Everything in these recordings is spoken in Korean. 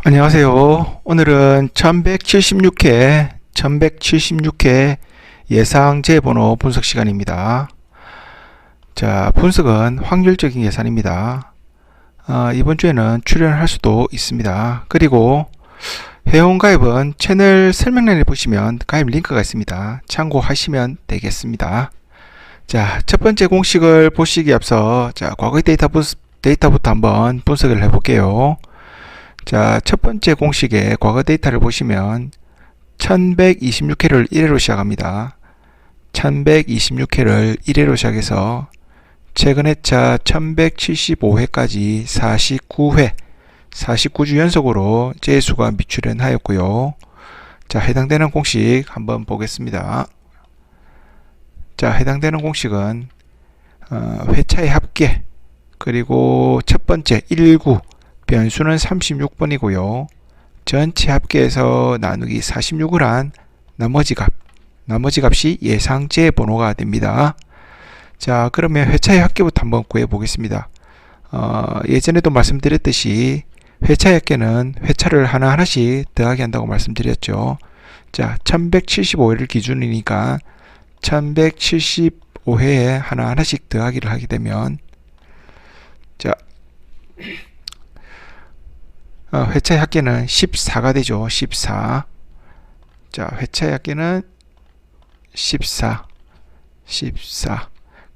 안녕하세요. 오늘은 1176회 예상제 번호 분석 시간입니다. 자, 분석은 확률적인 예산입니다. 이번 주에는 출연할 수도 있습니다. 그리고 회원가입은 채널 설명란에 보시면 가입 링크가 있습니다. 참고하시면 되겠습니다. 자, 첫 번째 공식을 보시기 앞서 과거의 데이터부터 한번 분석을 해볼게요. 자, 첫 번째 공식의 과거 데이터를 보시면 1126회를 1회로 시작합니다. 1126회를 1회로 시작해서 최근 회차 1175회까지 49주 연속으로 재수가 미출현하였고요. 자, 해당되는 공식 한번 보겠습니다. 자, 해당되는 공식은 회차의 합계, 그리고 첫 번째 19, 변수는 36번이고요. 전체 합계에서 나누기 46을 한 나머지 값이 예상제 번호가 됩니다. 자, 그러면 회차의 합계부터 한번 구해 보겠습니다. 예전에도 말씀드렸듯이 회차의 합계는 회차를 하나하나씩 더하기 한다고 말씀드렸죠. 자, 1175회를 기준이니까 1175회에 하나하나씩 더하기를 하게 되면, 자, 회차의 합계는 14가 되죠. 14. 자, 회차의 합계는 14.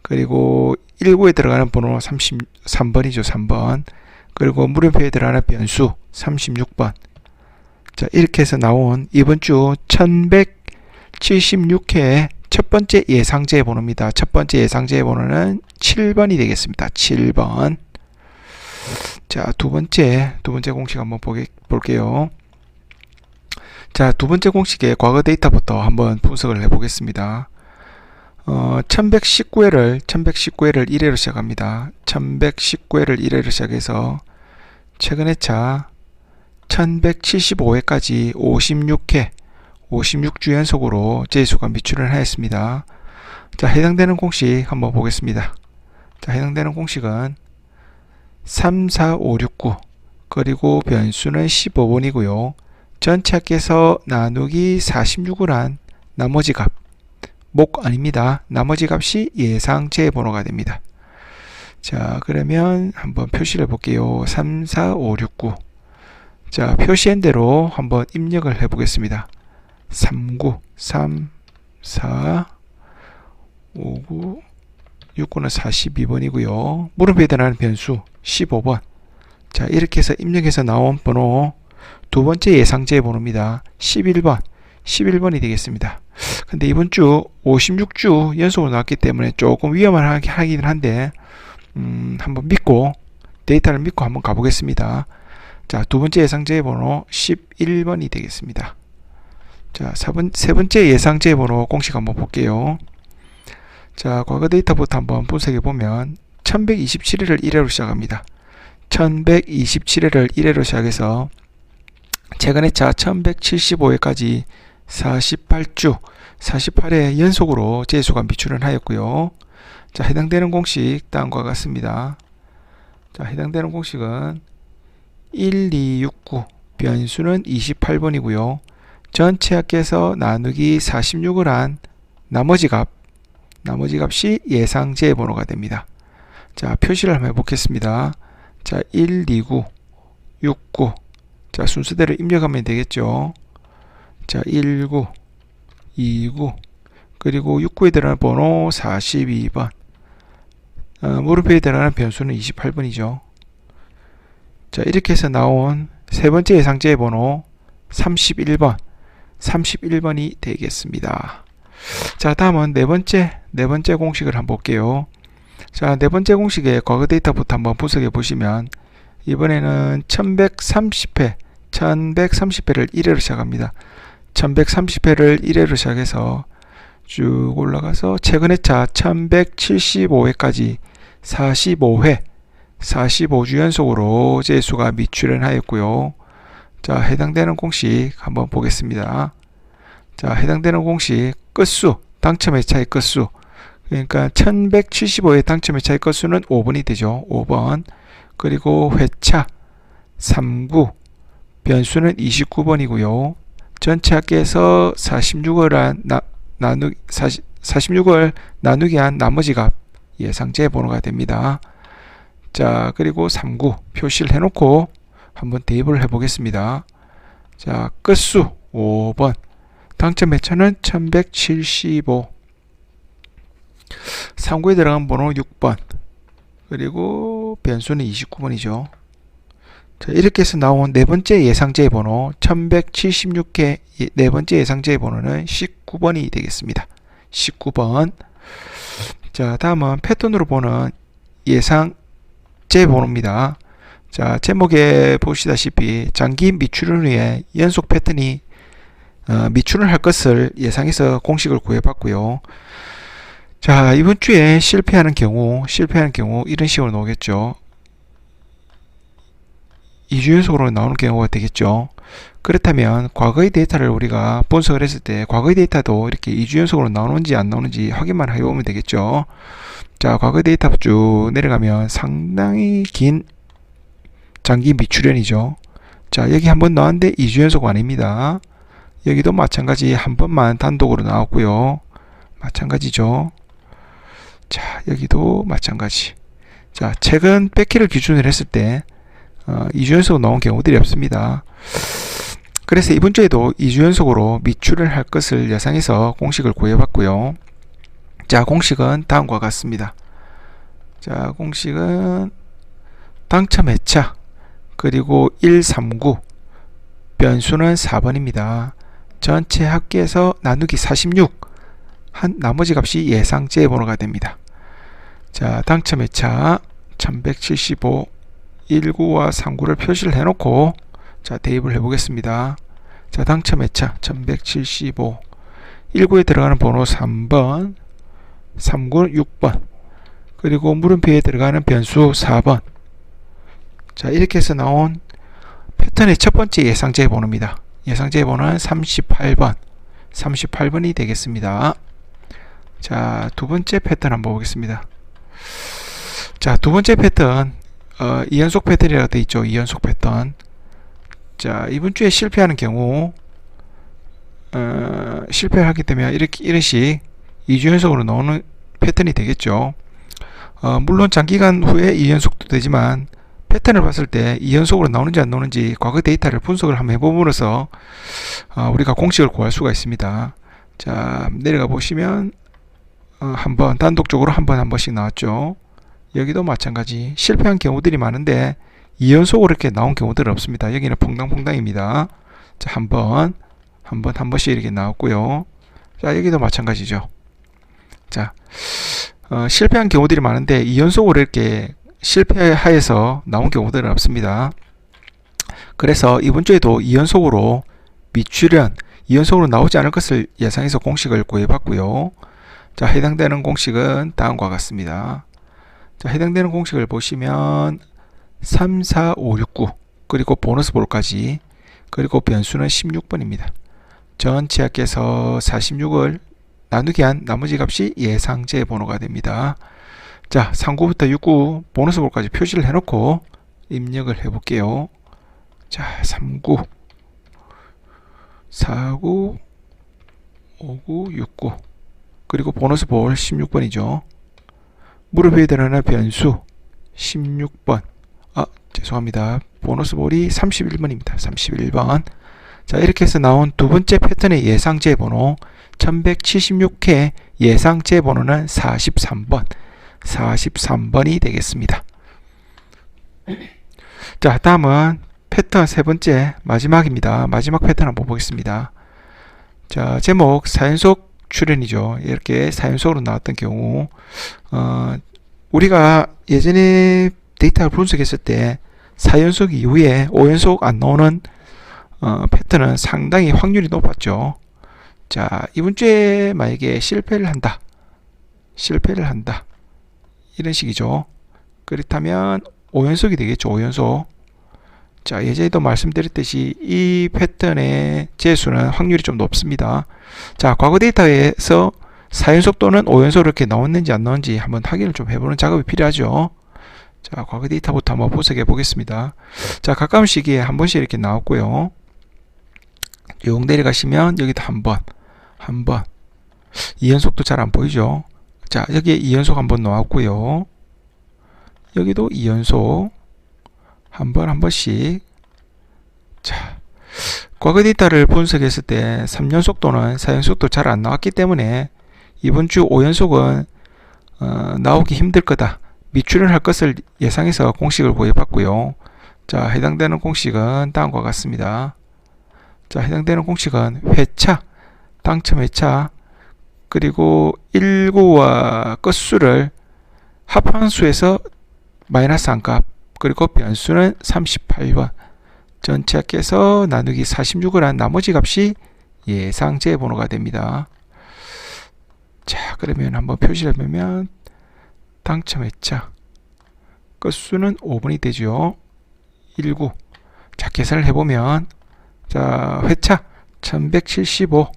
그리고 19에 들어가는 번호 33번이죠. 3번. 그리고 물음표에 들어가는 변수 36번. 자, 이렇게 해서 나온 이번 주 1176회의 첫 번째 예상제 번호입니다. 첫 번째 예상제 번호는 7번이 되겠습니다. 7번. 자, 두 번째 공식 한번 볼게요. 자, 두 번째 공식의 과거 데이터부터 한번 분석을 해보겠습니다. 1119회를 1회로 시작합니다. 1119회를 1회로 시작해서 최근 회차 1175회까지 56주 연속으로 재수가 미출을 하였습니다. 자, 해당되는 공식 한번 보겠습니다. 자, 해당되는 공식은 3, 4, 5, 6, 9, 그리고 변수는 15번이고요. 전체 합계에서 나누기 46을 한 나머지 값, 목 아닙니다. 나머지 값이 예상제 번호가 됩니다. 자, 그러면 한번 표시를 해볼게요. 3, 4, 5, 6, 9. 자, 표시한 대로 한번 입력을 해보겠습니다. 39, 3, 4, 5, 9, 6구는 42번이고요. 물음표에 들어가는 변수 15번. 자, 이렇게 해서 입력해서 나온 번호 두 번째 예상제 번호입니다. 11번이 되겠습니다. 근데 이번 주 56주 연속으로 나왔기 때문에 조금 위험하긴 한데 한번 데이터를 믿고 한번 가보겠습니다. 자, 두 번째 예상제 번호 11번이 되겠습니다. 자, 세 번째 예상제 번호 공식 한번 볼게요. 자, 과거 데이터부터 한번 분석해 보면 1127회를 1회로 시작합니다. 1127회를 1회로 시작해서 최근 회차 1175회까지 48회 연속으로 재수가 미출을 하였고요. 자, 해당되는 공식 다음과 같습니다. 자, 해당되는 공식은 1269, 변수는 28번이고요. 전체 합계에서 나누기 46을 한 나머지 값이 예상제 번호가 됩니다. 자, 표시를 한번 해보겠습니다. 자, 129, 69. 자, 순서대로 입력하면 되겠죠. 자, 19, 29, 그리고 69에 들어가는 번호 42번. 물음표에 들어가는 변수는 28번이죠. 자, 이렇게 해서 나온 세 번째 예상제 번호 31번이 되겠습니다. 자, 다음은 네 번째 공식을 한번 볼게요. 자, 네 번째 공식의 과거 데이터부터 한번 분석해 보시면 이번에는 1130회를 1회로 시작합니다. 1130회를 1회로 시작해서 쭉 올라가서 최근 회차 1175회까지 45주 연속으로 재수가 미출현하였고요. 자, 해당되는 공식 한번 보겠습니다. 자, 해당되는 공식 끝수, 당첨 회차의 끝수, 그러니까 1175의 당첨 회차의 끝수는 5번이 되죠. 5번. 그리고 회차 39, 변수는 29번이고요. 전체 합계에서 46을 나누기 한 나머지 값 예상제 번호가 됩니다. 자, 그리고 39 표시를 해놓고 한번 대입을 해보겠습니다. 자, 끝수 5번, 당첨 매차는 1175, 39에 들어간 번호 6번, 그리고 변수는 29번이죠. 자, 이렇게 해서 나온 네 번째 예상제의 번호 1176개 네 번째 예상제의 번호는 19번이 되겠습니다. 19번. 자, 다음은 패턴으로 보는 예상제 번호입니다. 자, 제목에 보시다시피 장기 미출을 위해 연속 패턴이 미출을 할 것을 예상해서 공식을 구해봤고요. 자, 이번 주에 실패하는 경우 이런 식으로 나오겠죠. 2주 연속으로 나오는 경우가 되겠죠. 그렇다면 과거의 데이터를 우리가 분석을 했을 때 과거의 데이터도 이렇게 2주 연속으로 나오는지 안 나오는지 확인만 해보면 되겠죠. 자, 과거 데이터 쭉 내려가면 상당히 긴 장기 미출현이죠. 자, 여기 한번 나왔는데 2주 연속 아닙니다. 여기도 마찬가지 한 번만 단독으로 나왔고요. 마찬가지죠. 자, 여기도 마찬가지. 자, 최근 백키를 기준으로 했을 때 2주 연속으로 나온 경우들이 없습니다. 그래서 이번 주에도 2주 연속으로 미출을 할 것을 예상해서 공식을 구해봤고요. 자, 공식은 다음과 같습니다. 자, 공식은 당첨 회차 그리고 139 변수는 4번입니다. 전체 합계에서 나누기 46 한 나머지 값이 예상제 번호가 됩니다. 자, 당첨 회차 1175 19와 39를 표시를 해놓고 자, 대입을 해보겠습니다. 자, 당첨 회차 1175 19에 들어가는 번호 3번, 39 6번, 그리고 물음표에 들어가는 변수 4번. 자, 이렇게 해서 나온 패턴의 첫 번째 예상제 번호입니다. 예상제 번호는 38번이 되겠습니다. 자, 두 번째 패턴 한번 보겠습니다. 자, 두 번째 패턴 2연속 패턴이라고 되어 있죠. 2연속 패턴. 자, 이번 주에 실패하는 경우 실패하기 때문에 이런 식 2주 연속으로 나오는 패턴이 되겠죠. 물론 장기간 후에 2연속도 되지만 패턴을 봤을 때 2연속으로 나오는지 안 나오는지 과거 데이터를 분석을 한번 해봄으로써 우리가 공식을 구할 수가 있습니다. 자, 내려가 보시면 한번 단독적으로 한 번씩 나왔죠. 여기도 마찬가지 실패한 경우들이 많은데 2연속으로 이렇게 나온 경우들은 없습니다. 여기는 퐁당퐁당입니다. 자, 한 번씩 이렇게 나왔고요. 자, 여기도 마찬가지죠. 자, 실패한 경우들이 많은데 2연속으로 이렇게 실패하여서 나온 경우들은 없습니다. 그래서 이번 주에도 2연속으로 미출현 2연속으로 나오지 않을 것을 예상해서 공식을 구해봤고요. 자, 해당되는 공식은 다음과 같습니다. 자, 해당되는 공식을 보시면 3, 4, 5, 6, 9 그리고 보너스 볼까지 그리고 변수는 16번입니다. 전체 합계에서 46을 나누기 한 나머지 값이 예상제 번호가 됩니다. 자, 39부터 69 보너스 볼까지 표시를 해놓고 입력을 해볼게요. 자, 39 49 59 69 그리고 보너스 볼 16번이죠. 무릎에 들어가는 변수 16번. 죄송합니다. 보너스 볼이 31번입니다. 31번. 자, 이렇게 해서 나온 두 번째 패턴의 예상제 번호 1176회 예상제 번호는 43번이 되겠습니다. 자, 다음은 패턴 세 번째 마지막입니다. 마지막 패턴 한번 보겠습니다. 자, 제목 4연속 출현이죠. 이렇게 4연속으로 나왔던 경우 우리가 예전에 데이터를 분석했을 때 4연속 이후에 5연속 안 나오는 패턴은 상당히 확률이 높았죠. 자, 이번 주에 만약에 실패를 한다 이런 식이죠. 그렇다면 5연속이 되겠죠. 5연속. 자, 예전에도 말씀드렸듯이 이 패턴의 재수는 확률이 좀 높습니다. 자, 과거 데이터에서 4연속 또는 5연속 이렇게 나왔는지 안 나왔는지 한번 확인을 좀 해보는 작업이 필요하죠. 자, 과거 데이터부터 한번 분석해 보겠습니다. 자, 가까운 시기에 한 번씩 이렇게 나왔고요. 쭉 내려가시면 여기도 한 번, 2연속도 잘 안 보이죠? 자, 여기에 2연속 한 번 나왔고요. 여기도 2연속 한 번씩. 자, 과거 데이터를 분석했을 때 3연속 또는 4연속도 잘 안 나왔기 때문에 이번 주 5연속은 나오기 힘들 거다. 미출현할 것을 예상해서 공식을 구해봤고요. 자, 해당되는 공식은 다음과 같습니다. 자, 해당되는 공식은 회차, 당첨 회차, 그리고 19와 끝수를 합한 수에서 마이너스 한 값, 그리고 변수는 38번, 전체 합계해서 나누기 46을 한 나머지 값이 예상제 번호가 됩니다. 자, 그러면 한번 표시를 해보면 당첨 회차 끝수는 5번이 되죠. 19. 자, 계산을 해보면 자, 회차 1175,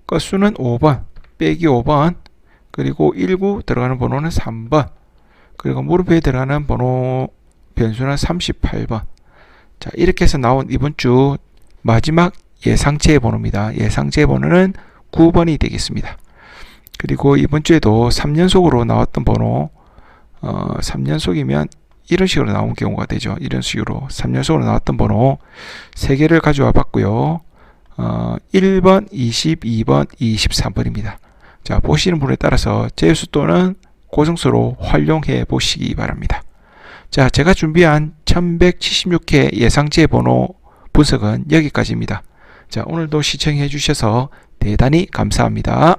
끝수는 5번 빼기 5번, 그리고 19 들어가는 번호는 3번, 그리고 물음표에 들어가는 번호 변수는 38번. 자, 이렇게 해서 나온 이번 주 마지막 예상제 번호입니다. 예상제 번호는 9번이 되겠습니다. 그리고 이번 주에도 3연속으로 나왔던 번호, 3연속이면 이런 식으로 나온 경우가 되죠. 이런 식으로 3연속으로 나왔던 번호 3개를 가져와 봤고요. 1번, 22번, 23번입니다. 자, 보시는 분에 따라서 제수 또는 고정수로 활용해 보시기 바랍니다. 자, 제가 준비한 1176회 예상제 번호 분석은 여기까지입니다. 자, 오늘도 시청해 주셔서 대단히 감사합니다.